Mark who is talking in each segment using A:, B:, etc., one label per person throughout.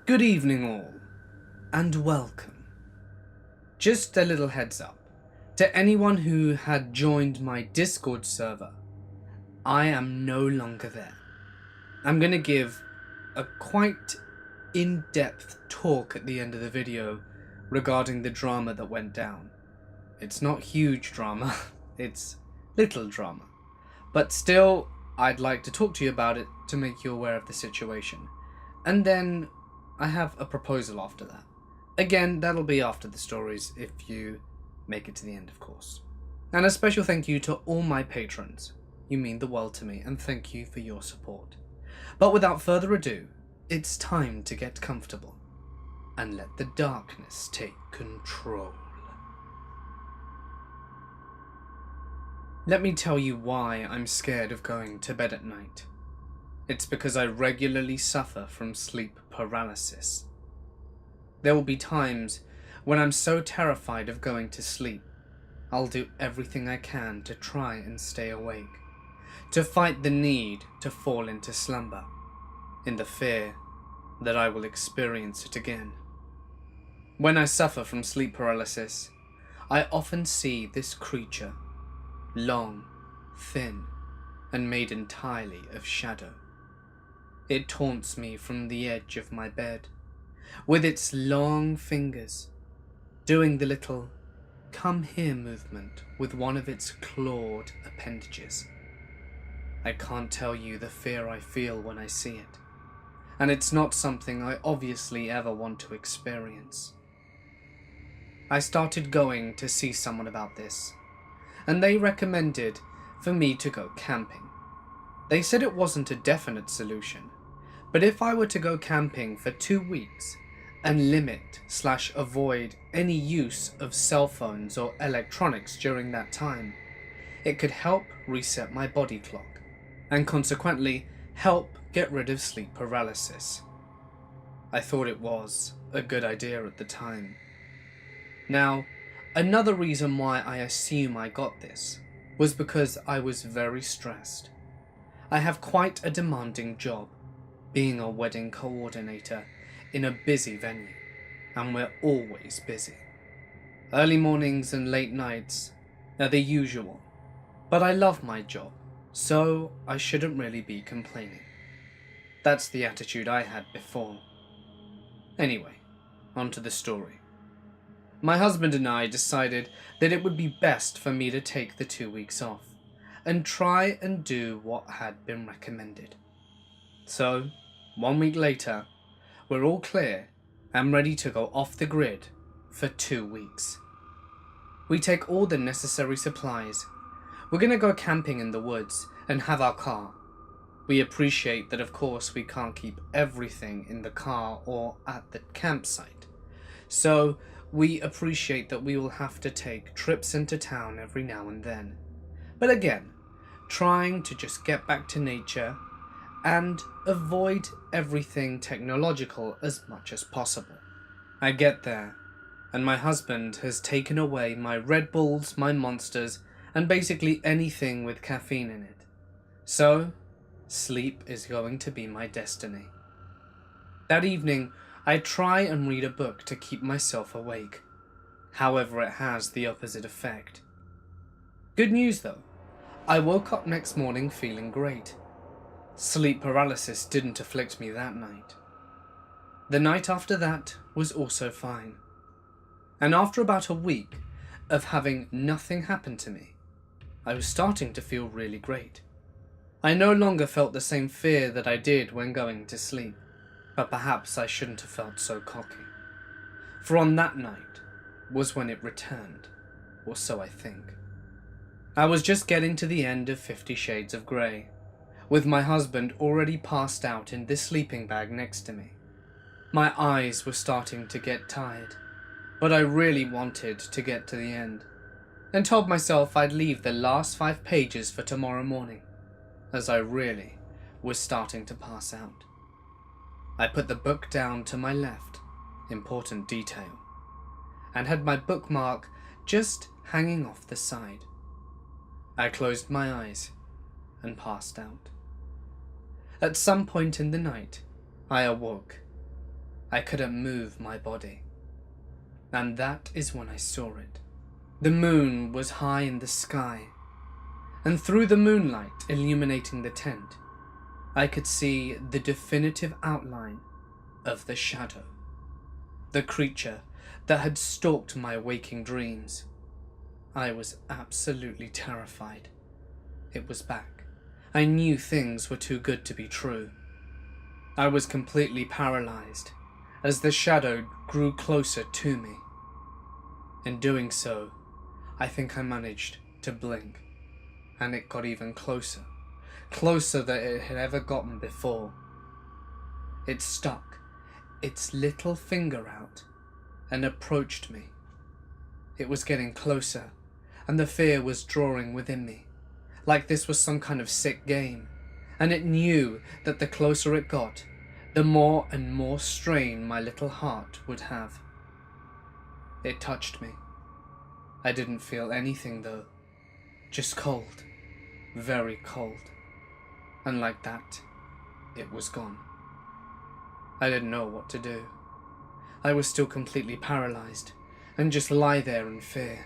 A: Good evening all, and welcome. Just a little heads up, to anyone who had joined my Discord server, I am no longer there. I'm going to give a quite in-depth talk at the end of the video regarding the drama that went down. It's not huge drama, it's little drama. But still, I'd like to talk to you about it to make you aware of the situation. And then I have a proposal after that. Again, that'll be after the stories if you make it to the end, of course. And a special thank you to all my patrons. You mean the world to me, and thank you for your support. But without further ado, it's time to get comfortable and let the darkness take control. Let me tell you why I'm scared of going to bed at night. It's because I regularly suffer from sleep paralysis. There will be times when I'm so terrified of going to sleep, I'll do everything I can to try and stay awake, to fight the need to fall into slumber, in the fear that I will experience it again. When I suffer from sleep paralysis, I often see this creature, long, thin, and made entirely of shadow. It taunts me from the edge of my bed, with its long fingers, doing the little "come here" movement with one of its clawed appendages. I can't tell you the fear I feel when I see it, and it's not something I obviously ever want to experience. I started going to see someone about this, and they recommended for me to go camping. They said it wasn't a definite solution, but if I were to go camping for 2 weeks and limit/avoid any use of cell phones or electronics during that time, it could help reset my body clock and consequently help get rid of sleep paralysis. I thought it was a good idea at the time. Now, another reason why I assume I got this was because I was very stressed. I have quite a demanding job, being a wedding coordinator in a busy venue, and we're always busy. Early mornings and late nights are the usual, but I love my job, so I shouldn't really be complaining. That's the attitude I had before. Anyway, on to the story. My husband and I decided that it would be best for me to take the 2 weeks off and try and do what had been recommended. So, 1 week later, we're all clear and ready to go off the grid for 2 weeks. We take all the necessary supplies. We're gonna go camping in the woods and have our car. We appreciate that of course we can't keep everything in the car or at the campsite. So we appreciate that we will have to take trips into town every now and then. But again, trying to just get back to nature and avoid everything technological as much as possible. I get there, and my husband has taken away my Red Bulls, my Monsters, and basically anything with caffeine in it. So, sleep is going to be my destiny. That evening, I try and read a book to keep myself awake. However, it has the opposite effect. Good news though, I woke up next morning feeling great. Sleep paralysis didn't afflict me that night. The night after that was also fine. And after about a week of having nothing happen to me, I was starting to feel really great. I no longer felt the same fear that I did when going to sleep, but perhaps I shouldn't have felt so cocky. For on that night was when it returned, or so I think. I was just getting to the end of 50 Shades of Grey, with my husband already passed out in the sleeping bag next to me. My eyes were starting to get tired, but I really wanted to get to the end, and told myself I'd leave the last 5 pages for tomorrow morning, as I really was starting to pass out. I put the book down to my left, important detail, and had my bookmark just hanging off the side. I closed my eyes and passed out. At some point in the night, I awoke. I couldn't move my body. And that is when I saw it. The moon was high in the sky, and through the moonlight illuminating the tent, I could see the definitive outline of the shadow, the creature that had stalked my waking dreams. I was absolutely terrified. It was back. I knew things were too good to be true. I was completely paralyzed as the shadow grew closer to me. In doing so, I think I managed to blink, and it got even closer, closer than it had ever gotten before. It stuck its little finger out and approached me. It was getting closer, and the fear was drawing within me, like this was some kind of sick game, and it knew that the closer it got, the more and more strain my little heart would have. It touched me. I didn't feel anything though, just cold, very cold, and like that, it was gone. I didn't know what to do. I was still completely paralyzed, and just lie there in fear.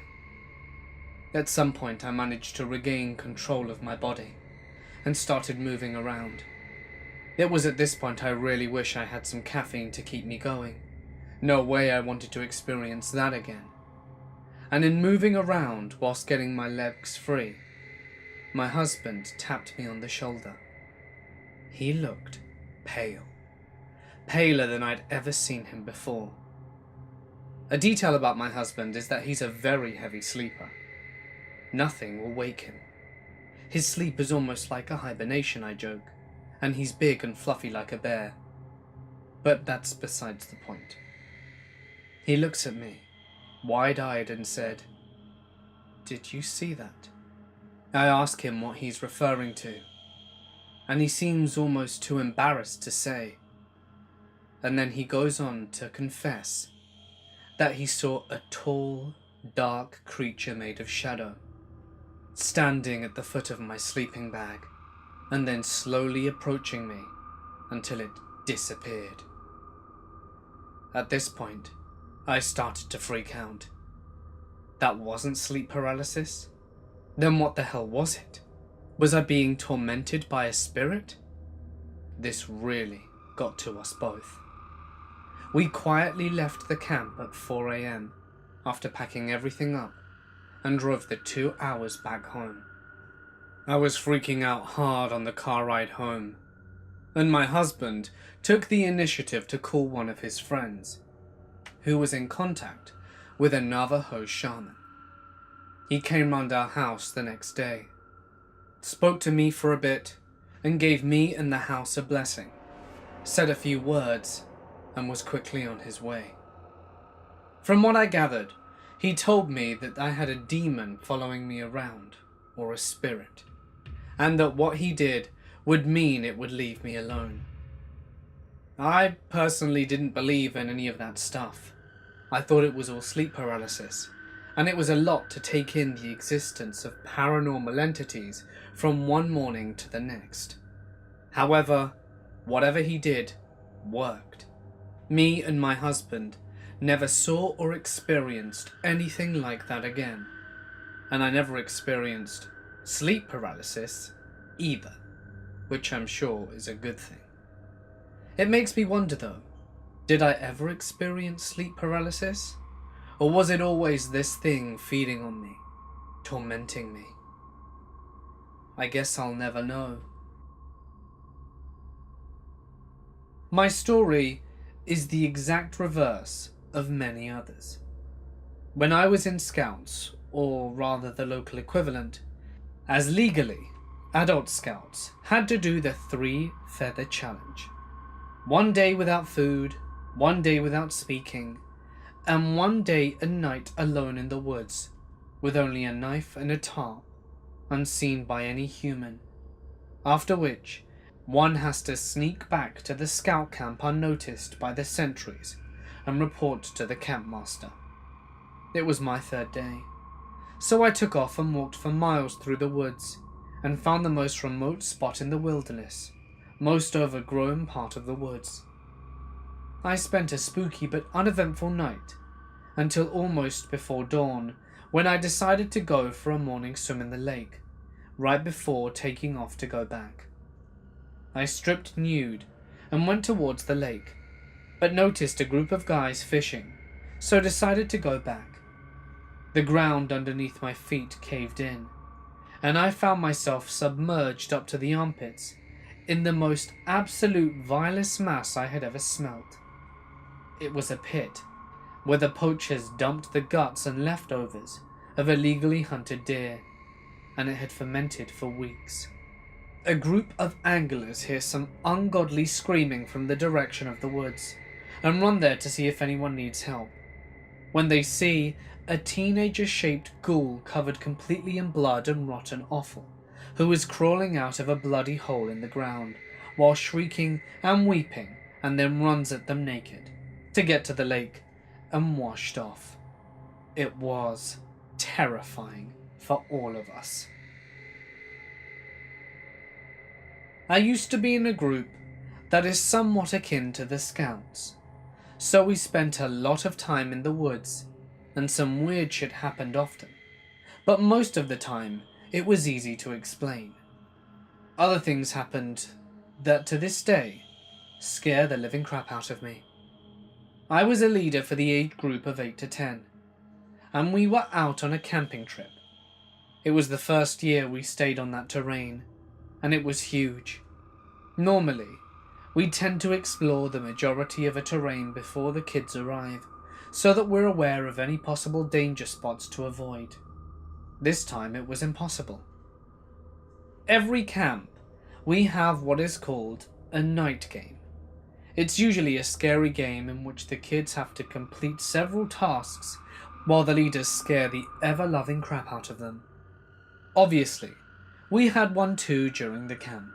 A: At some point I managed to regain control of my body, and started moving around. It was at this point I really wish I had some caffeine to keep me going. No way I wanted to experience that again. And in moving around whilst getting my legs free, my husband tapped me on the shoulder. He looked pale, paler than I'd ever seen him before. A detail about my husband is that he's a very heavy sleeper. Nothing will wake him. His sleep is almost like a hibernation, I joke, and he's big and fluffy like a bear. But that's besides the point. He looks at me, wide-eyed, and said, "Did you see that?" I ask him what he's referring to, and he seems almost too embarrassed to say. And then he goes on to confess that he saw a tall, dark creature made of shadow, standing at the foot of my sleeping bag, and then slowly approaching me until it disappeared. At this point, I started to freak out. That wasn't sleep paralysis? Then what the hell was it? Was I being tormented by a spirit? This really got to us both. We quietly left the camp at 4 a.m. after packing everything up and drove the 2 hours back home. I was freaking out hard on the car ride home, and my husband took the initiative to call one of his friends, who was in contact with a Navajo shaman. He came round our house the next day, spoke to me for a bit, and gave me and the house a blessing, said a few words, and was quickly on his way. From what I gathered, he told me that I had a demon following me around, or a spirit, and that what he did would mean it would leave me alone. I personally didn't believe in any of that stuff. I thought it was all sleep paralysis, and it was a lot to take in the existence of paranormal entities from one morning to the next. However, whatever he did worked. Me and my husband never saw or experienced anything like that again, and I never experienced sleep paralysis either, which I'm sure is a good thing. It makes me wonder though, did I ever experience sleep paralysis? Or was it always this thing feeding on me, tormenting me? I guess I'll never know. My story is the exact reverse of many others. When I was in Scouts, or rather the local equivalent, as legally, adult Scouts had to do the 3-feather challenge. 1 day without food, 1 day without speaking, and 1 day and night alone in the woods, with only a knife and a tarp, unseen by any human, after which one has to sneak back to the scout camp unnoticed by the sentries and report to the campmaster. It was my 3rd day, so I took off and walked for miles through the woods and found the most remote spot in the wilderness, most overgrown part of the woods. I spent a spooky but uneventful night, until almost before dawn, when I decided to go for a morning swim in the lake, right before taking off to go back. I stripped nude and went towards the lake, but noticed a group of guys fishing, so decided to go back. The ground underneath my feet caved in, and I found myself submerged up to the armpits in the most absolute vilest mass I had ever smelt. It was a pit, where the poachers dumped the guts and leftovers of illegally hunted deer, and it had fermented for weeks. A group of anglers hear some ungodly screaming from the direction of the woods, and run there to see if anyone needs help, when they see a teenager-shaped ghoul covered completely in blood and rotten offal, who is crawling out of a bloody hole in the ground, while shrieking and weeping, and then runs at them naked, to get to the lake and washed off. It was terrifying for all of us. I used to be in a group that is somewhat akin to the Scouts, so we spent a lot of time in the woods, and some weird shit happened often, but most of the time it was easy to explain. Other things happened that to this day scare the living crap out of me. I was a leader for the age group of 8 to 10, and we were out on a camping trip. It was the first year we stayed on that terrain, and it was huge. Normally, we tend to explore the majority of a terrain before the kids arrive, so that we're aware of any possible danger spots to avoid. This time it was impossible. Every camp, we have what is called a night game. It's usually a scary game in which the kids have to complete several tasks while the leaders scare the ever-loving crap out of them. Obviously, we had one too during the camp.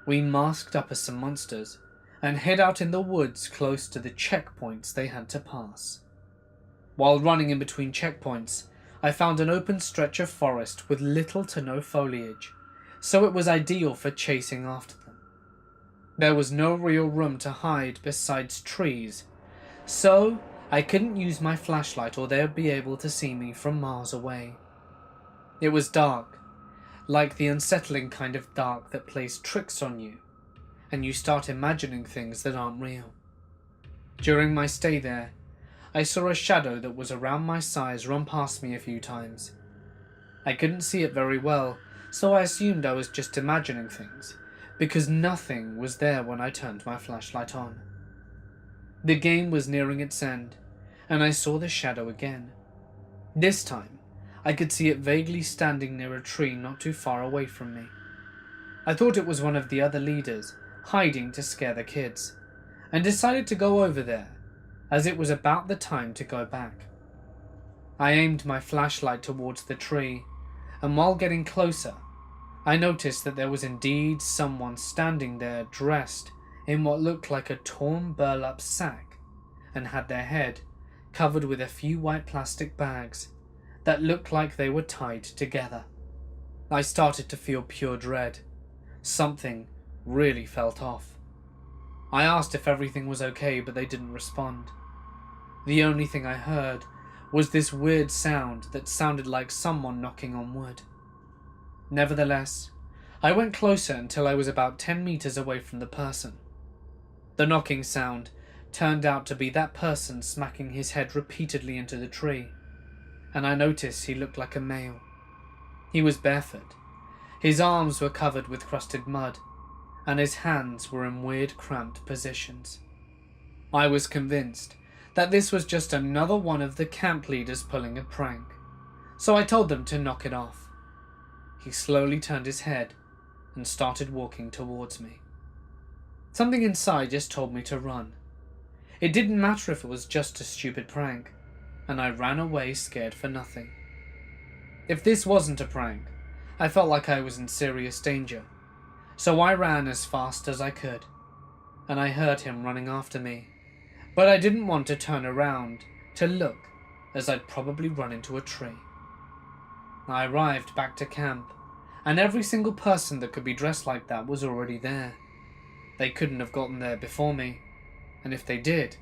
A: We masked up as some monsters and hid out in the woods close to the checkpoints they had to pass. While running in between checkpoints, I found an open stretch of forest with little to no foliage, so it was ideal for chasing after them. There was no real room to hide besides trees, so I couldn't use my flashlight or they would be able to see me from miles away. It was dark, like the unsettling kind of dark that plays tricks on you, and you start imagining things that aren't real. During my stay there, I saw a shadow that was around my size run past me a few times. I couldn't see it very well, so I assumed I was just imagining things, because nothing was there when I turned my flashlight on. The game was nearing its end, and I saw the shadow again. This time, I could see it vaguely standing near a tree not too far away from me. I thought it was one of the other leaders, hiding to scare the kids, and decided to go over there, as it was about the time to go back. I aimed my flashlight towards the tree, and while getting closer, I noticed that there was indeed someone standing there dressed in what looked like a torn burlap sack, and had their head covered with a few white plastic bags that looked like they were tied together. I started to feel pure dread. Something really felt off. I asked if everything was okay, but they didn't respond. The only thing I heard was this weird sound that sounded like someone knocking on wood. Nevertheless, I went closer until I was about 10 meters away from the person. The knocking sound turned out to be that person smacking his head repeatedly into the tree, and I noticed he looked like a male. He was barefoot. His arms were covered with crusted mud, and his hands were in weird cramped positions. I was convinced that this was just another one of the camp leaders pulling a prank, so I told them to knock it off. He slowly turned his head and started walking towards me. Something inside just told me to run. It didn't matter if it was just a stupid prank, and I ran away scared for nothing. If this wasn't a prank, I felt like I was in serious danger, so I ran as fast as I could, and I heard him running after me, but I didn't want to turn around to look, as I'd probably run into a tree. I arrived back to camp, and every single person that could be dressed like that was already there. They couldn't have gotten there before me. and if they did,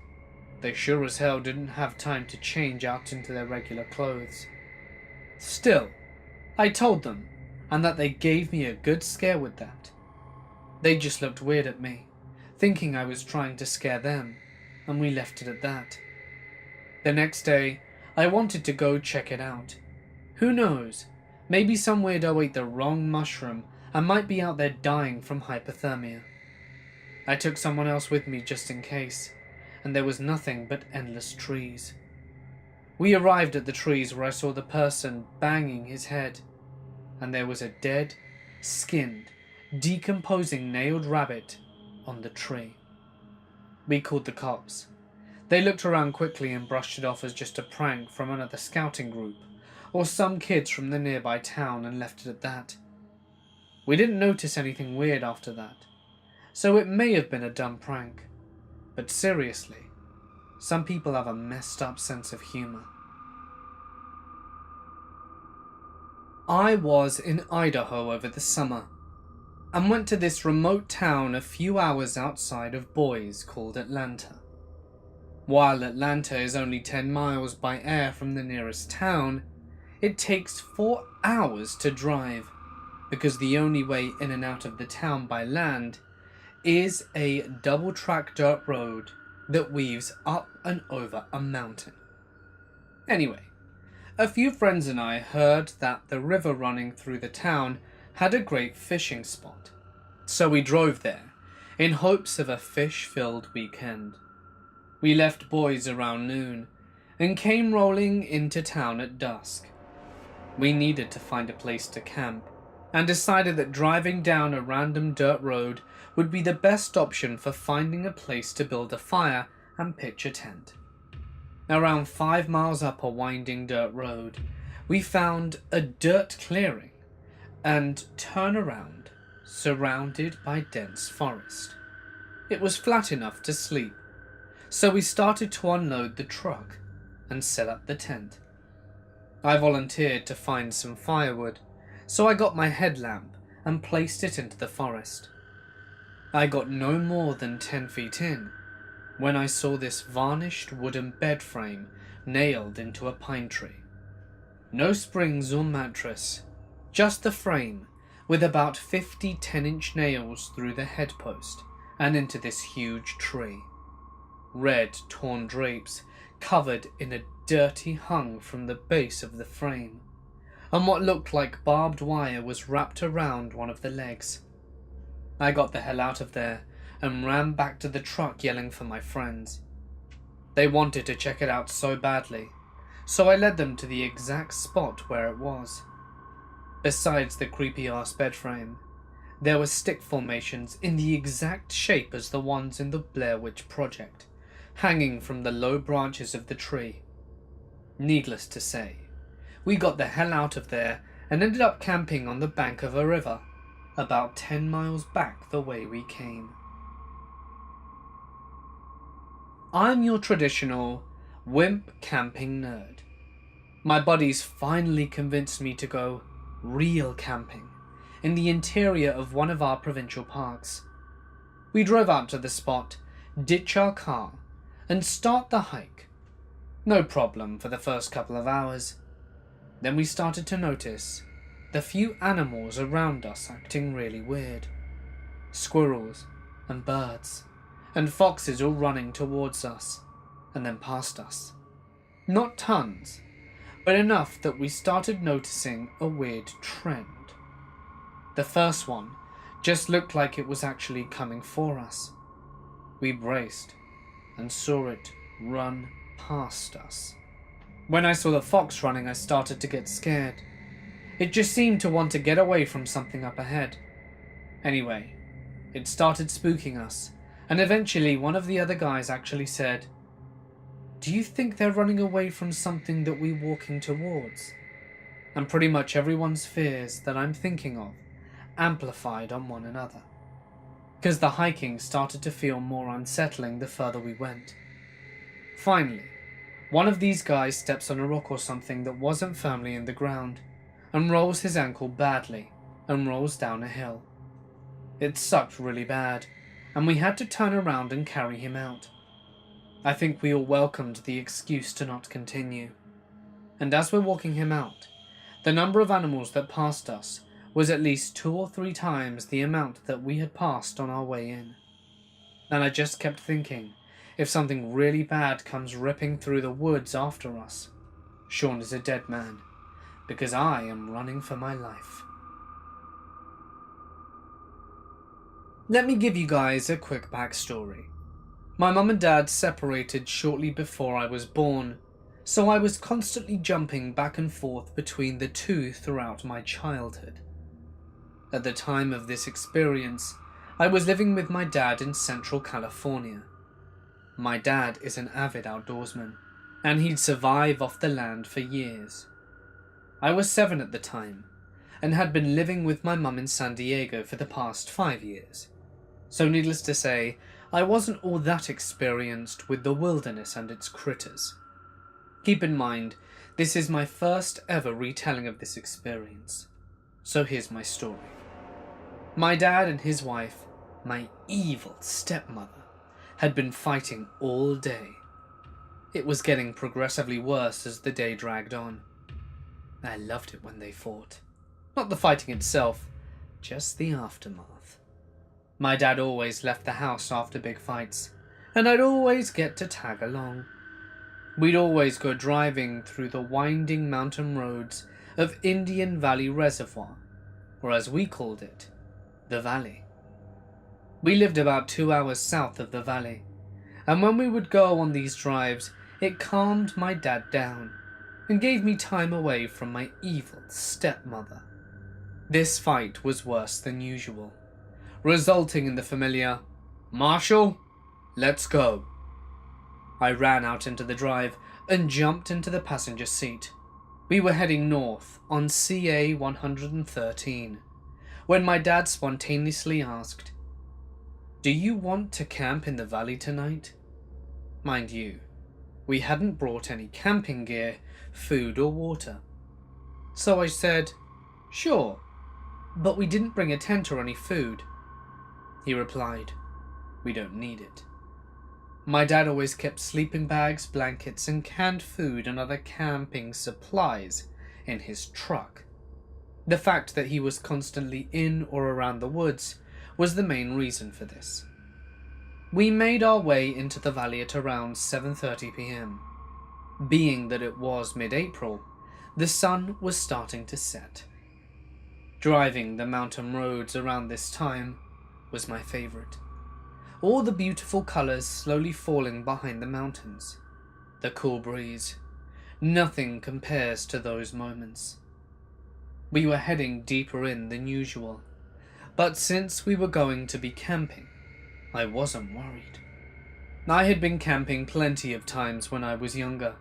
A: they sure as hell didn't have time to change out into their regular clothes. Still, I told them, and that they gave me a good scare with that. They just looked weird at me, thinking I was trying to scare them, and we left it at that. The next day, I wanted to go check it out. Who knows, maybe some weirdo ate the wrong mushroom and might be out there dying from hypothermia. I took someone else with me just in case, and there was nothing but endless trees. We arrived at the trees where I saw the person banging his head, and there was a dead, skinned, decomposing nailed rabbit on the tree. We called the cops. They looked around quickly and brushed it off as just a prank from another scouting group, or some kids from the nearby town, and left it at that. We didn't notice anything weird after that, so it may have been a dumb prank. But seriously, some people have a messed up sense of humor. I was in Idaho over the summer, and went to this remote town a few hours outside of Boise called Atlanta. While Atlanta is only 10 miles by air from the nearest town, it takes 4 hours to drive, because the only way in and out of the town by land is a double-track dirt road that weaves up and over a mountain. Anyway, a few friends and I heard that the river running through the town had a great fishing spot, so we drove there in hopes of a fish-filled weekend. We left Boise around noon and came rolling into town at dusk. We needed to find a place to camp, and decided that driving down a random dirt road would be the best option for finding a place to build a fire and pitch a tent. Around 5 miles up a winding dirt road, we found a dirt clearing and turnaround surrounded by dense forest. It was flat enough to sleep, so we started to unload the truck and set up the tent. I volunteered to find some firewood, so I got my headlamp and placed it into the forest. I got no more than 10 feet in when I saw this varnished wooden bed frame nailed into a pine tree. No springs or mattress, just the frame with about 50 10-inch nails through the headpost and into this huge tree. Red, torn drapes covered in a dirty hung from the base of the frame, and what looked like barbed wire was wrapped around one of the legs. I got the hell out of there and ran back to the truck yelling for my friends. They wanted to check it out so badly, so I led them to the exact spot where it was. Besides the creepy-ass bed frame, there were stick formations in the exact shape as the ones in the Blair Witch Project, hanging from the low branches of the tree. Needless to say, we got the hell out of there and ended up camping on the bank of a river, about 10 miles back the way we came. I'm your traditional wimp camping nerd. My buddies finally convinced me to go real camping in the interior of one of our provincial parks. We drove out to the spot, ditch our car, and start the hike. No problem for the first couple of hours. Then we started to notice the few animals around us acting really weird. Squirrels and birds and foxes all running towards us and then past us. Not tons, but enough that we started noticing a weird trend. The first one just looked like it was actually coming for us. We braced and saw it run past us. When I saw the fox running, I started to get scared. It just seemed to want to get away from something up ahead. Anyway, it started spooking us, and eventually one of the other guys actually said, "Do you think they're running away from something that we're walking towards?" And pretty much everyone's fears that I'm thinking of amplified on one another, because the hiking started to feel more unsettling the further we went. Finally, one of these guys steps on a rock or something that wasn't firmly in the ground, and rolls his ankle badly, and rolls down a hill. It sucked really bad, and we had to turn around and carry him out. I think we all welcomed the excuse to not continue. And as we're walking him out, the number of animals that passed us was at least 2 or 3 times the amount that we had passed on our way in. And I just kept thinking, if something really bad comes ripping through the woods after us, Sean is a dead man, because I am running for my life. Let me give you guys a quick backstory. My mum and dad separated shortly before I was born, so I was constantly jumping back and forth between the two throughout my childhood. At the time of this experience, I was living with my dad in Central California. My dad is an avid outdoorsman, and he'd survive off the land for years. I was 7 at the time, and had been living with my mum in San Diego for the past 5 years. So needless to say, I wasn't all that experienced with the wilderness and its critters. Keep in mind, this is my first ever retelling of this experience. So here's my story. My dad and his wife, my evil stepmother, had been fighting all day. It was getting progressively worse as the day dragged on. I loved it when they fought. Not the fighting itself, just the aftermath. My dad always left the house after big fights, and I'd always get to tag along. We'd always go driving through the winding mountain roads of Indian Valley Reservoir, or as we called it, the Valley. We lived about 2 hours south of the valley, and when we would go on these drives, it calmed my dad down and gave me time away from my evil stepmother. This fight was worse than usual, resulting in the familiar, "Marshall, let's go." I ran out into the drive and jumped into the passenger seat. We were heading north on CA 113, when my dad spontaneously asked, "Do you want to camp in the valley tonight?" Mind you, we hadn't brought any camping gear, food or water. So I said, "Sure, but we didn't bring a tent or any food." He replied, "We don't need it." My dad always kept sleeping bags, blankets, and canned food and other camping supplies in his truck. The fact that he was constantly in or around the woods was the main reason for this. We made our way into the valley at around 7:30 p.m. Being that it was mid-April, the sun was starting to set. Driving the mountain roads around this time was my favorite. All the beautiful colors slowly falling behind the mountains. The cool breeze. Nothing compares to those moments. We were heading deeper in than usual, but since we were going to be camping, I wasn't worried. I had been camping plenty of times when I was younger,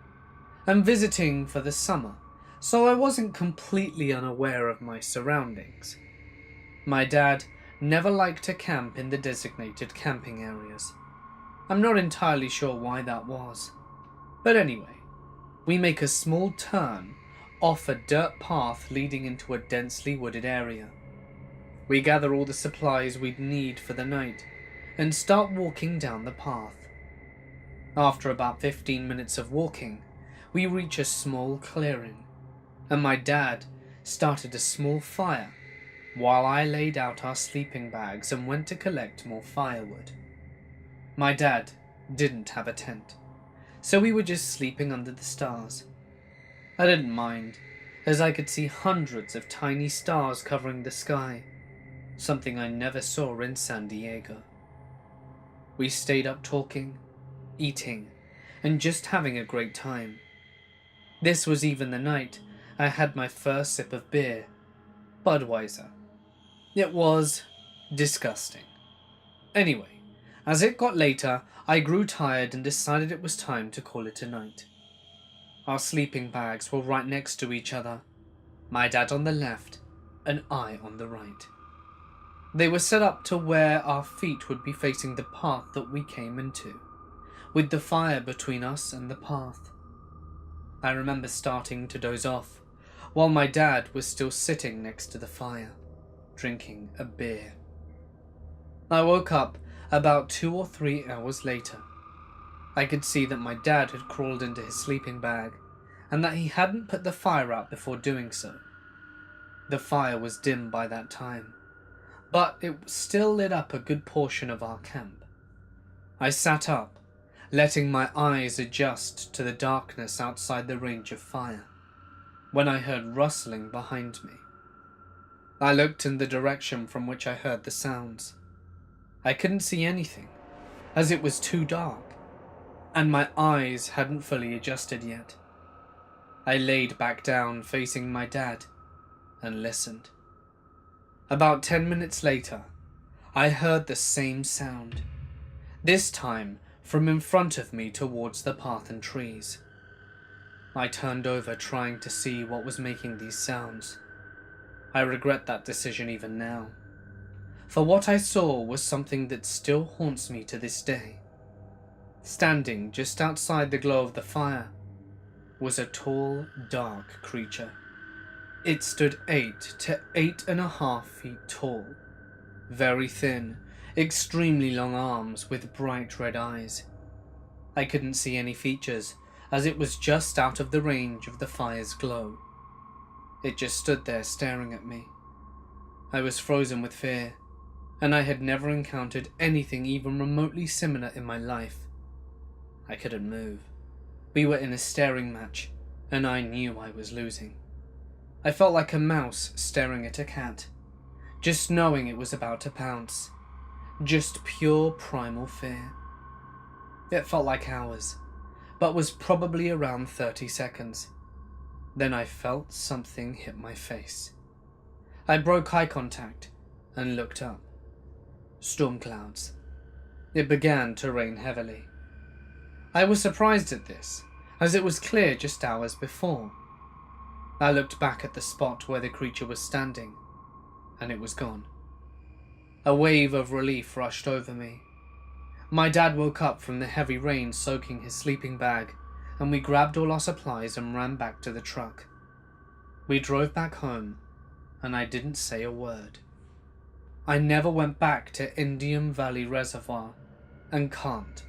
A: and visiting for the summer, so I wasn't completely unaware of my surroundings. My dad never liked to camp in the designated camping areas. I'm not entirely sure why that was. But anyway, we make a small turn off a dirt path leading into a densely wooded area. We gather all the supplies we'd need for the night and start walking down the path. After about 15 minutes of walking, we reach a small clearing, and my dad started a small fire while I laid out our sleeping bags and went to collect more firewood. My dad didn't have a tent, so we were just sleeping under the stars. I didn't mind, as I could see hundreds of tiny stars covering the sky, something I never saw in San Diego. We stayed up talking, eating, and just having a great time. This was even the night I had my first sip of beer, Budweiser. It was disgusting. Anyway, as it got later, I grew tired and decided it was time to call it a night. Our sleeping bags were right next to each other, my dad on the left and I on the right. They were set up to where our feet would be facing the path that we came into, with the fire between us and the path. I remember starting to doze off, while my dad was still sitting next to the fire, drinking a beer. I woke up about 2 or 3 hours later. I could see that my dad had crawled into his sleeping bag and that he hadn't put the fire out before doing so. The fire was dim by that time, but it still lit up a good portion of our camp. I sat up, letting my eyes adjust to the darkness outside the range of fire, when I heard rustling behind me. I looked in the direction from which I heard the sounds. I couldn't see anything, as it was too dark, and my eyes hadn't fully adjusted yet. I laid back down facing my dad and listened. About 10 minutes later, I heard the same sound, this time from in front of me towards the path and trees. I turned over trying to see what was making these sounds. I regret that decision even now, for what I saw was something that still haunts me to this day. Standing just outside the glow of the fire was a tall, dark creature. It stood 8 to 8.5 feet tall, very thin, extremely long arms with bright red eyes. I couldn't see any features, as it was just out of the range of the fire's glow. It just stood there staring at me. I was frozen with fear, and I had never encountered anything even remotely similar in my life. I couldn't move. We were in a staring match, and I knew I was losing. I felt like a mouse staring at a cat, just knowing it was about to pounce. Just pure primal fear. It felt like hours, but was probably around 30 seconds. Then I felt something hit my face. I broke eye contact and looked up. Storm clouds. It began to rain heavily. I was surprised at this, as it was clear just hours before. I looked back at the spot where the creature was standing, and it was gone. A wave of relief rushed over me. My dad woke up from the heavy rain soaking his sleeping bag, and we grabbed all our supplies and ran back to the truck. We drove back home, and I didn't say a word. I never went back to Indian Valley Reservoir, and can't,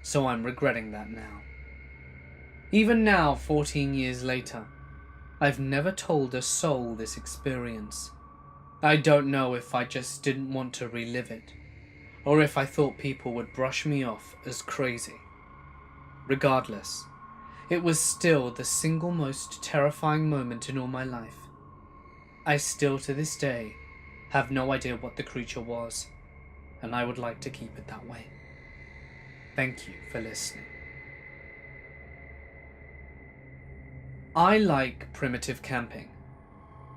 A: so I'm regretting that now. Even now, 14 years later, I've never told a soul this experience. I don't know if I just didn't want to relive it, or if I thought people would brush me off as crazy. Regardless, it was still the single most terrifying moment in all my life. I still to this day have no idea what the creature was, and I would like to keep it that way. Thank you for listening. I like primitive camping,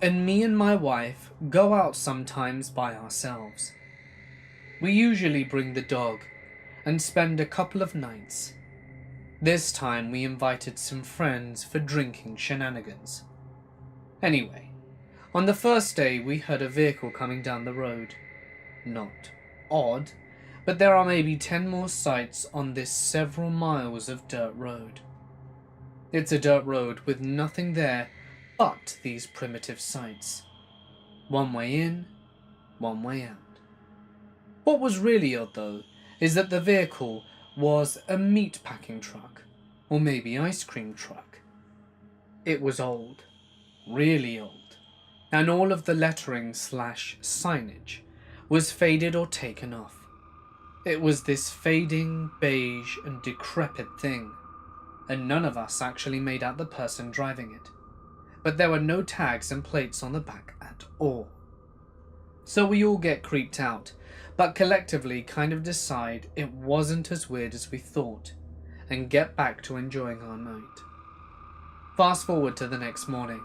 A: and me and my wife go out sometimes by ourselves. We usually bring the dog and spend a couple of nights. This time we invited some friends for drinking shenanigans. Anyway, on the first day we heard a vehicle coming down the road. Not odd, but there are maybe 10 more sites on this several miles of dirt road. It's a dirt road with nothing there but these primitive sites. One way in, one way out. What was really odd though, is that the vehicle was a meat packing truck, or maybe ice cream truck. It was old, really old, and all of the lettering / signage was faded or taken off. It was this fading, beige and decrepit thing, and none of us actually made out the person driving it, but there were no tags and plates on the back at all. So we all get creeped out, but collectively kind of decide it wasn't as weird as we thought, and get back to enjoying our night. Fast forward to the next morning.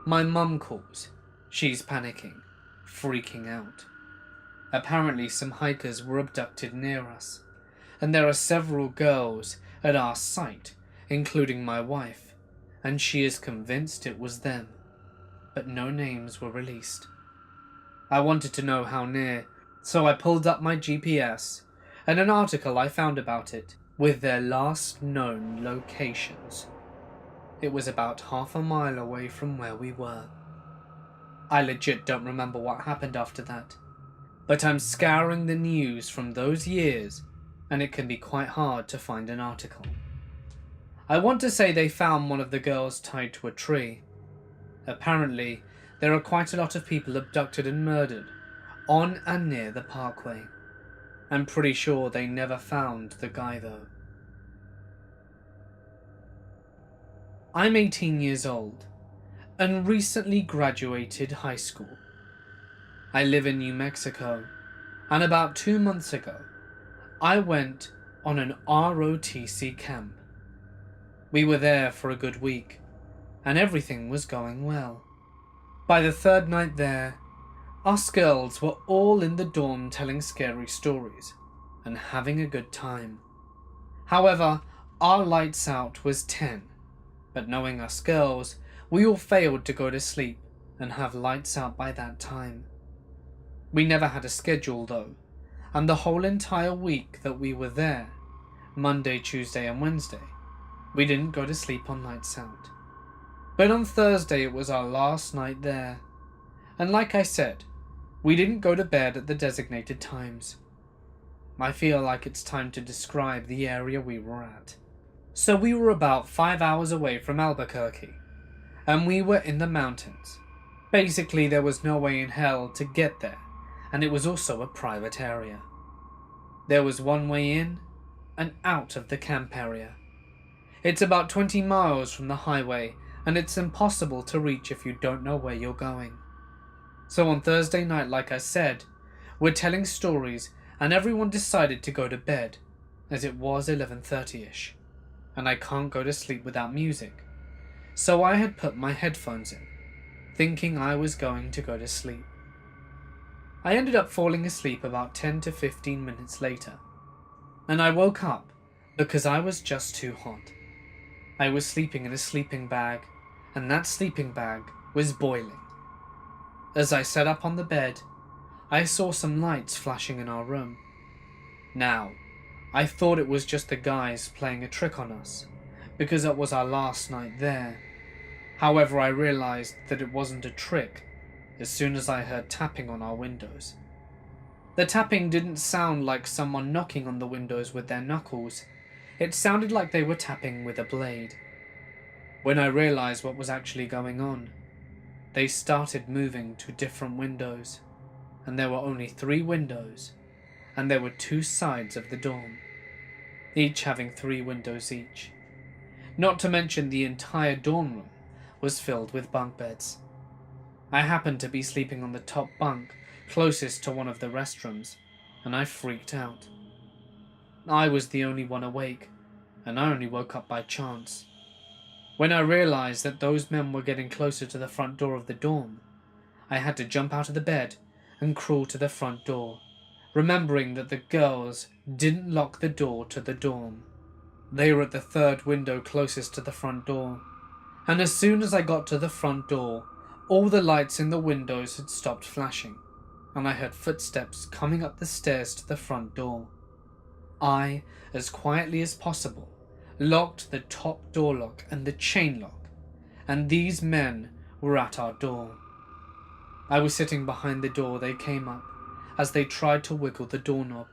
A: My mum calls. She's panicking, freaking out. Apparently some hikers were abducted near us, and there are several girls at our site, including my wife, and she is convinced it was them, but no names were released. I wanted to know how near, so I pulled up my GPS and an article I found about it with their last known locations. It was about half a mile away from where we were. I legit don't remember what happened after that, but I'm scouring the news from those years and it can be quite hard to find an article. I want to say they found one of the girls tied to a tree. Apparently, there are quite a lot of people abducted and murdered on and near the parkway. I'm pretty sure they never found the guy though. I'm 18 years old and recently graduated high school. I live in New Mexico, and about 2 months ago, I went on an ROTC camp. We were there for a good week, and everything was going well. By the third night there, us girls were all in the dorm telling scary stories and having a good time. However, our lights out was 10, but knowing us girls, we all failed to go to sleep and have lights out by that time. We never had a schedule though, and the whole entire week that we were there, Monday, Tuesday and Wednesday, we didn't go to sleep on lights out. But on Thursday it was our last night there, and like I said, we didn't go to bed at the designated times. I feel like it's time to describe the area we were at. So we were about 5 hours away from Albuquerque, and we were in the mountains. Basically, there was no way in hell to get there, and it was also a private area. There was one way in and out of the camp area. It's about 20 miles from the highway, and it's impossible to reach if you don't know where you're going. So on Thursday night, like I said, we're telling stories, and everyone decided to go to bed, as it was 11:30ish, and I can't go to sleep without music. So I had put my headphones in, thinking I was going to go to sleep. I ended up falling asleep about 10 to 15 minutes later, and I woke up because I was just too hot. I was sleeping in a sleeping bag, and that sleeping bag was boiling. As I sat up on the bed, I saw some lights flashing in our room. Now, I thought it was just the guys playing a trick on us, because it was our last night there. However, I realized that it wasn't a trick as soon as I heard tapping on our windows. The tapping didn't sound like someone knocking on the windows with their knuckles. It sounded like they were tapping with a blade. When I realized what was actually going on, they started moving to different windows, and there were only 3 windows, and there were 2 sides of the dorm, each having 3 windows each. Not to mention the entire dorm room was filled with bunk beds. I happened to be sleeping on the top bunk closest to one of the restrooms, and I freaked out. I was the only one awake, and I only woke up by chance. When I realized that those men were getting closer to the front door of the dorm, I had to jump out of the bed and crawl to the front door, remembering that the girls didn't lock the door to the dorm. They were at the 3rd window closest to the front door, and as soon as I got to the front door, all the lights in the windows had stopped flashing, and I heard footsteps coming up the stairs to the front door. I, as quietly as possible, locked the top door lock and the chain lock, and these men were at our door. I was sitting behind the door they came up as they tried to wiggle the doorknob.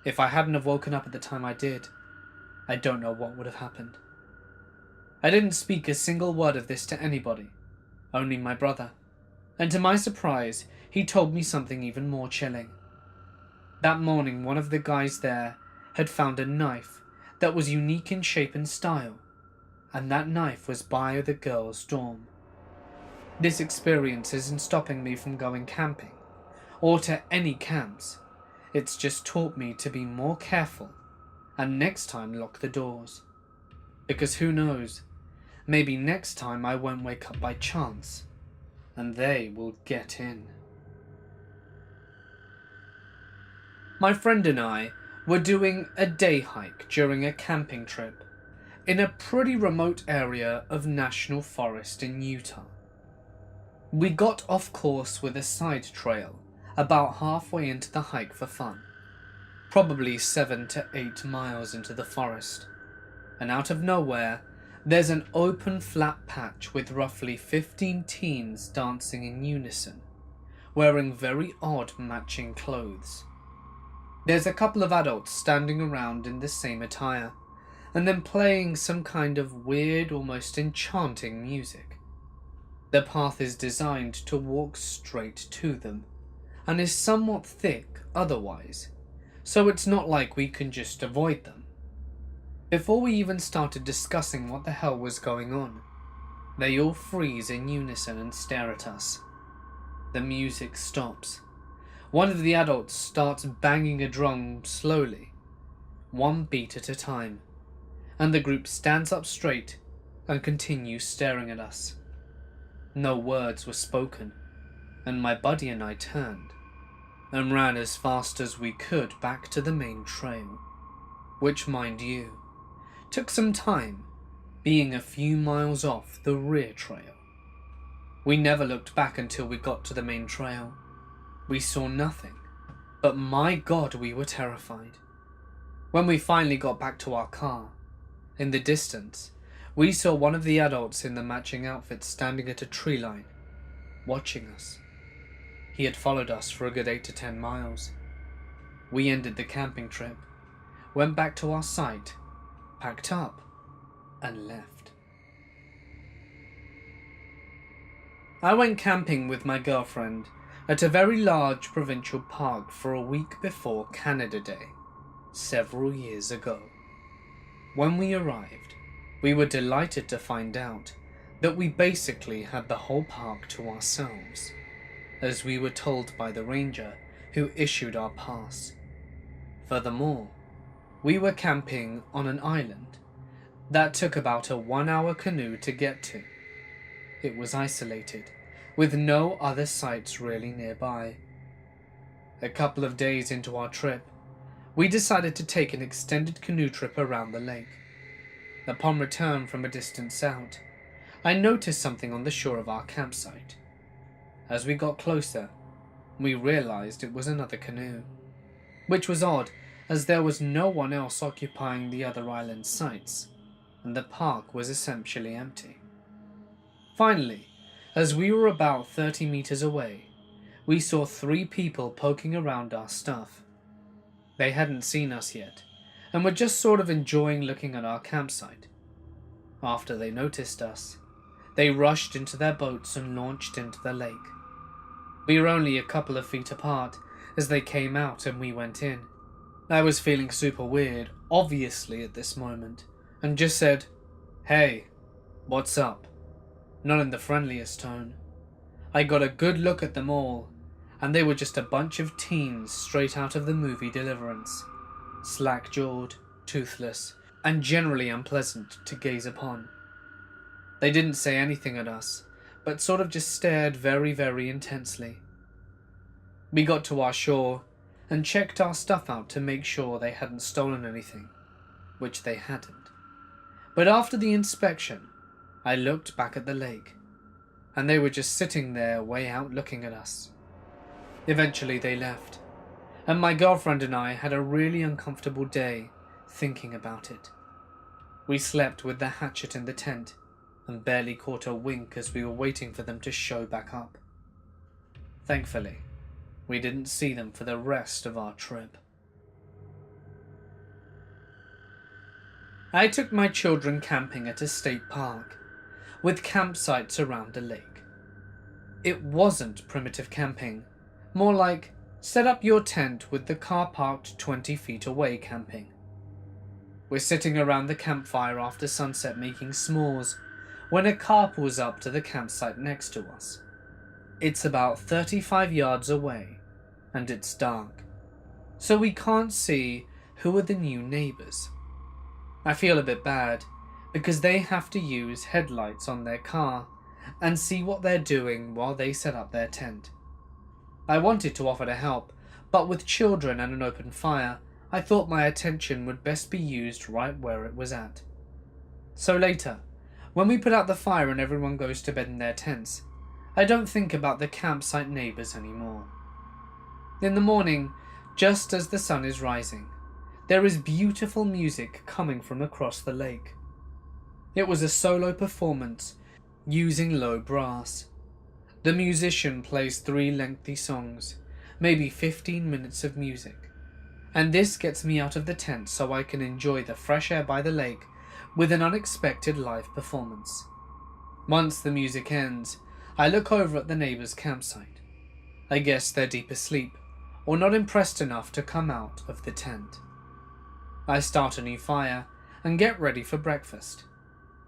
A: If I hadn't have woken up at the time I did, I don't know what would have happened. I didn't speak a single word of this to anybody, only my brother, and to my surprise, he told me something even more chilling. That morning, one of the guys there had found a knife that was unique in shape and style, and that knife was by the girls' dorm. This experience isn't stopping me from going camping, or to any camps. It's just taught me to be more careful, and next time lock the doors. Because who knows, maybe next time I won't wake up by chance, and they will get in. My friend and I were doing a day hike during a camping trip in a pretty remote area of national forest in Utah. We got off course with a side trail about halfway into the hike for fun, probably 7 to 8 miles into the forest, and out of nowhere there's an open flat patch with roughly 15 teens dancing in unison, wearing very odd matching clothes. There's a couple of adults standing around in the same attire, and then playing some kind of weird, almost enchanting music. The path is designed to walk straight to them, and is somewhat thick otherwise, so it's not like we can just avoid them. Before we even started discussing what the hell was going on, they all freeze in unison and stare at us. The music stops. One of the adults starts banging a drum slowly, one beat at a time, and the group stands up straight and continues staring at us. No words were spoken, and my buddy and I turned and ran as fast as we could back to the main trail, which, mind you, took some time, being a few miles off the rear trail. We never looked back until we got to the main trail. We saw nothing, but my God, we were terrified. When we finally got back to our car, in the distance, we saw one of the adults in the matching outfit standing at a tree line, watching us. He had followed us for a good 8 to 10 miles. We ended the camping trip, went back to our site, packed up, and left. I went camping with my girlfriend at a very large provincial park for a week before Canada Day, several years ago. When we arrived, we were delighted to find out that we basically had the whole park to ourselves, as we were told by the ranger who issued our pass. Furthermore, we were camping on an island that took about a 1-hour canoe to get to. It was isolated, with no other sites really nearby. A couple of days into our trip, we decided to take an extended canoe trip around the lake. Upon return from a distance out, I noticed something on the shore of our campsite. As we got closer, we realized it was another canoe, which was odd as there was no one else occupying the other island sites, and the park was essentially empty. Finally, as we were about 30 meters away, we saw 3 people poking around our stuff. They hadn't seen us yet, and were just sort of enjoying looking at our campsite. After they noticed us, they rushed into their boats and launched into the lake. We were only a couple of feet apart as they came out and we went in. I was feeling super weird, obviously, at this moment, and just said, "Hey, what's up?" Not in the friendliest tone. I got a good look at them all, and they were just a bunch of teens straight out of the movie Deliverance. Slack-jawed, toothless, and generally unpleasant to gaze upon. They didn't say anything at us, but sort of just stared very, very intensely. We got to our shore and checked our stuff out to make sure they hadn't stolen anything, which they hadn't. But after the inspection, I looked back at the lake, and they were just sitting there way out looking at us. Eventually they left, and my girlfriend and I had a really uncomfortable day thinking about it. We slept with the hatchet in the tent, and barely caught a wink as we were waiting for them to show back up. Thankfully, we didn't see them for the rest of our trip. I took my children camping at a state park, with campsites around the lake. It wasn't primitive camping, more like set up your tent with the car parked 20 feet away camping. We're sitting around the campfire after sunset making s'mores when a car pulls up to the campsite next to us. It's about 35 yards away, and it's dark, so we can't see who are the new neighbors. I feel a bit bad, because they have to use headlights on their car and see what they're doing while they set up their tent. I wanted to offer to help, but with children and an open fire, I thought my attention would best be used right where it was at. So later, when we put out the fire and everyone goes to bed in their tents, I don't think about the campsite neighbors anymore. In the morning, just as the sun is rising, there is beautiful music coming from across the lake. It was a solo performance using low brass. The musician plays 3 lengthy songs, maybe 15 minutes of music, and this gets me out of the tent so I can enjoy the fresh air by the lake with an unexpected live performance. Once the music ends, I look over at the neighbours' campsite. I guess they're deep asleep, or not impressed enough to come out of the tent. I start a new fire and get ready for breakfast,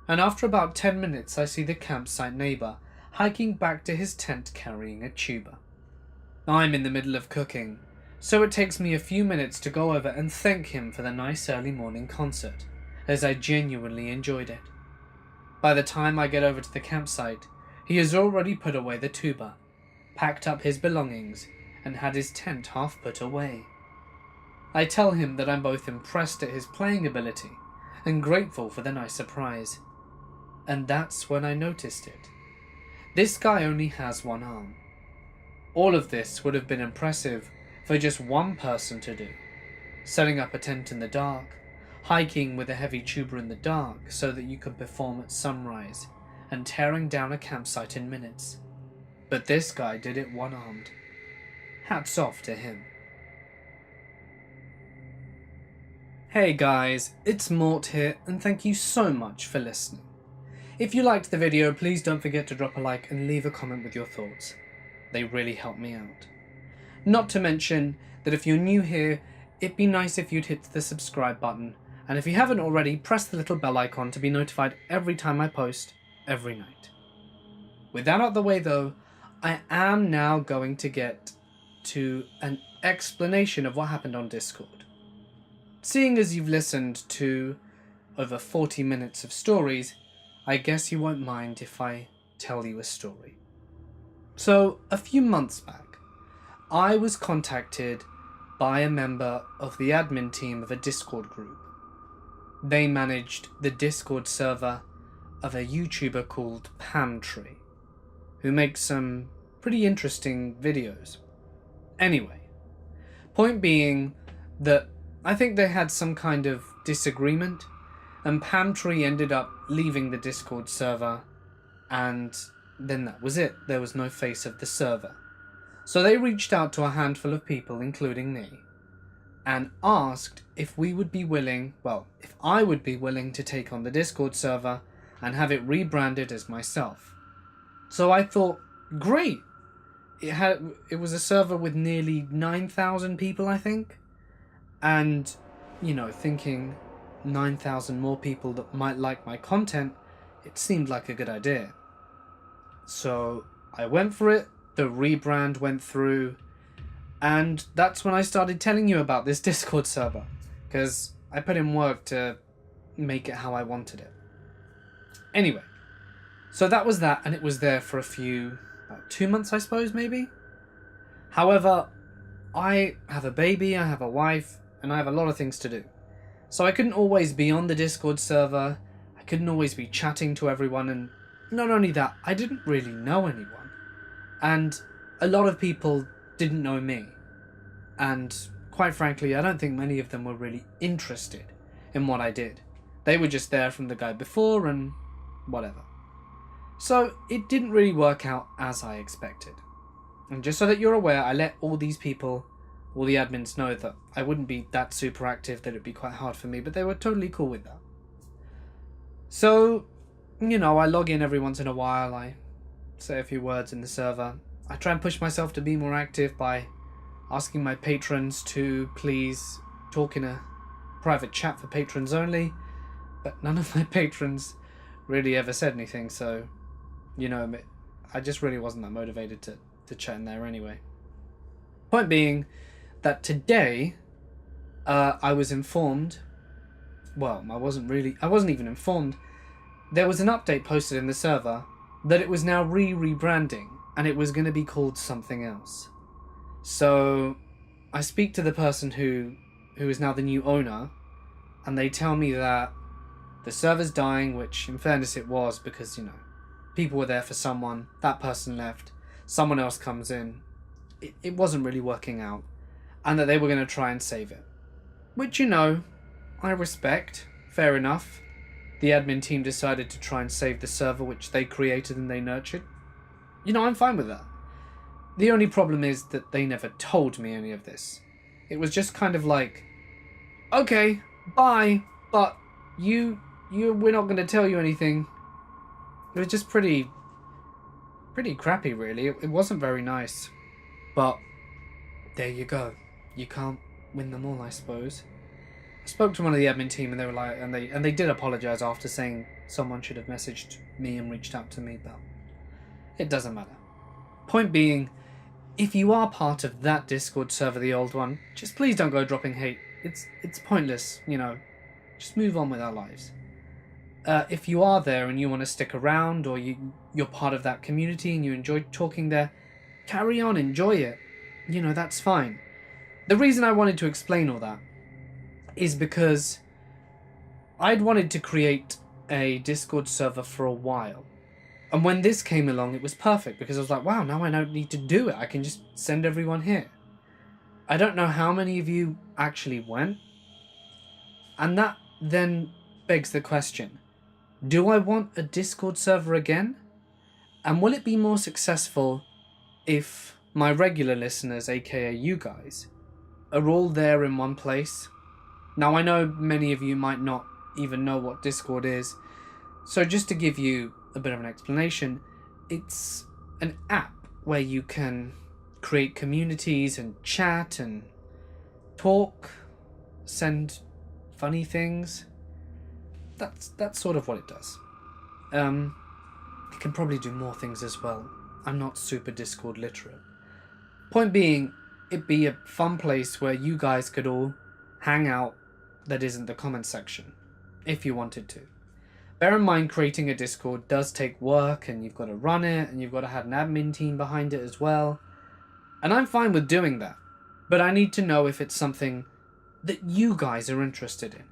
A: and after about 10 minutes I see the campsite neighbour hiking back to his tent carrying a tuba. I'm in the middle of cooking, so it takes me a few minutes to go over and thank him for the nice early morning concert, as I genuinely enjoyed it. By the time I get over to the campsite, he has already put away the tuba, packed up his belongings, and had his tent half put away. I tell him that I'm both impressed at his playing ability and grateful for the nice surprise. And that's when I noticed it. This guy only has one arm. All of this would have been impressive for just one person to do. Setting up a tent in the dark, hiking with a heavy tuba in the dark so that you could perform at sunrise, and tearing down a campsite in minutes. But this guy did it one-armed. Hats off to him. Hey guys, it's Mort here, and thank you so much for listening. If you liked the video, please don't forget to drop a like and leave a comment with your thoughts. They really help me out. Not to mention that if you're new here, it'd be nice if you'd hit the subscribe button, and if you haven't already, press the little bell icon to be notified every time I post, every night. With that out of the way though, I am now going to get to an explanation of what happened on Discord. Seeing as you've listened to over 40 minutes of stories, I guess you won't mind if I tell you a story. So, a few months back, I was contacted by a member of the admin team of a Discord group. They managed the Discord server of a YouTuber called Pamtree, who makes some pretty interesting videos. Anyway, point being that I think they had some kind of disagreement, and Pamtree ended up leaving the Discord server, and then that was it. There was no face of the server. So they reached out to a handful of people, including me, and asked if we would be willing, if I would be willing to take on the Discord server and have it rebranded as myself. So I thought, great. It was a server with nearly 9,000 people, I think. And, thinking 9,000 more people that might like my content, it seemed like a good idea. So I went for it, the rebrand went through, and that's when I started telling you about this Discord server, because I put in work to make it how I wanted it. Anyway, so that was that, and it was there for about 2 months, I suppose, maybe? However, I have a baby, I have a wife, and I have a lot of things to do. So I couldn't always be on the Discord server, I couldn't always be chatting to everyone, and not only that, I didn't really know anyone. And a lot of people didn't know me. And quite frankly, I don't think many of them were really interested in what I did. They were just there from the guy before and whatever. So it didn't really work out as I expected. And just so that you're aware, I let all these people, all the admins, know that I wouldn't be that super active, that it'd be quite hard for me, but they were totally cool with that. So, I log in every once in a while, I say a few words in the server. I try and push myself to be more active by asking my patrons to please talk in a private chat for patrons only, but none of my patrons really ever said anything, so, I just really wasn't that motivated to chat in there anyway. Point being that today, I was informed, I wasn't even informed, there was an update posted in the server that it was now rebranding, and it was going to be called something else. So, I speak to the person who is now the new owner, and they tell me that the server's dying, which in fairness it was, because, people were there for someone, that person left, someone else comes in, it wasn't really working out, and that they were going to try and save it. Which, I respect, fair enough. The admin team decided to try and save the server which they created and they nurtured. I'm fine with that. The only problem is that they never told me any of this. It was just kind of like, okay, bye, but we're not going to tell you anything. It was just pretty crappy, really. It wasn't very nice. But there you go. You can't win them all, I suppose. I spoke to one of the admin team, and they were like, and they did apologize after saying someone should have messaged me and reached out to me, but it doesn't matter. Point being, if you are part of that Discord server, the old one, just please don't go dropping hate. It's pointless, you know. Just move on with our lives. If you are there and you want to stick around, or you're part of that community and you enjoy talking there, carry on, enjoy it. You know, that's fine. The reason I wanted to explain all that is because I'd wanted to create a Discord server for a while. And when this came along, it was perfect, because I was like, wow, now I don't need to do it. I can just send everyone here. I don't know how many of you actually went. And that then begs the question, do I want a Discord server again? And will it be more successful if my regular listeners, aka you guys, are all there in one place? Now, I know many of you might not even know what Discord is, so just to give you a bit of an explanation, it's an app where you can create communities and chat and talk, send funny things. That's sort of what it does. It can probably do more things as well. I'm not super Discord literate. Point being, it'd be a fun place where you guys could all hang out that isn't the comment section, if you wanted to. Bear in mind, creating a Discord does take work, and you've got to run it, and you've got to have an admin team behind it as well. And I'm fine with doing that, but I need to know if it's something that you guys are interested in.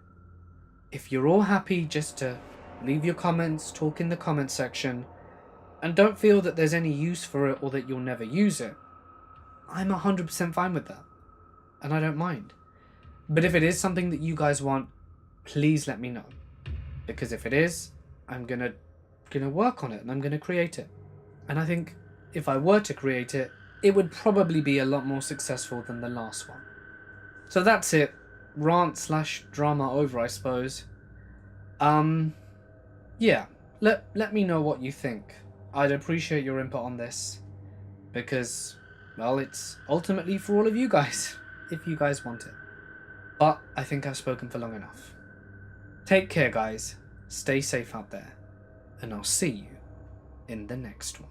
A: If you're all happy just to leave your comments, talk in the comment section, and don't feel that there's any use for it or that you'll never use it, I'm 100% fine with that, and I don't mind. But if it is something that you guys want, please let me know. Because if it is, I'm gonna work on it, and I'm gonna create it. And I think if I were to create it, it would probably be a lot more successful than the last one. So that's it. Rant/drama over, I suppose. Yeah, let me know what you think. I'd appreciate your input on this, because, well, it's ultimately for all of you guys, if you guys want it. But I think I've spoken for long enough. Take care, guys. Stay safe out there, and I'll see you in the next one.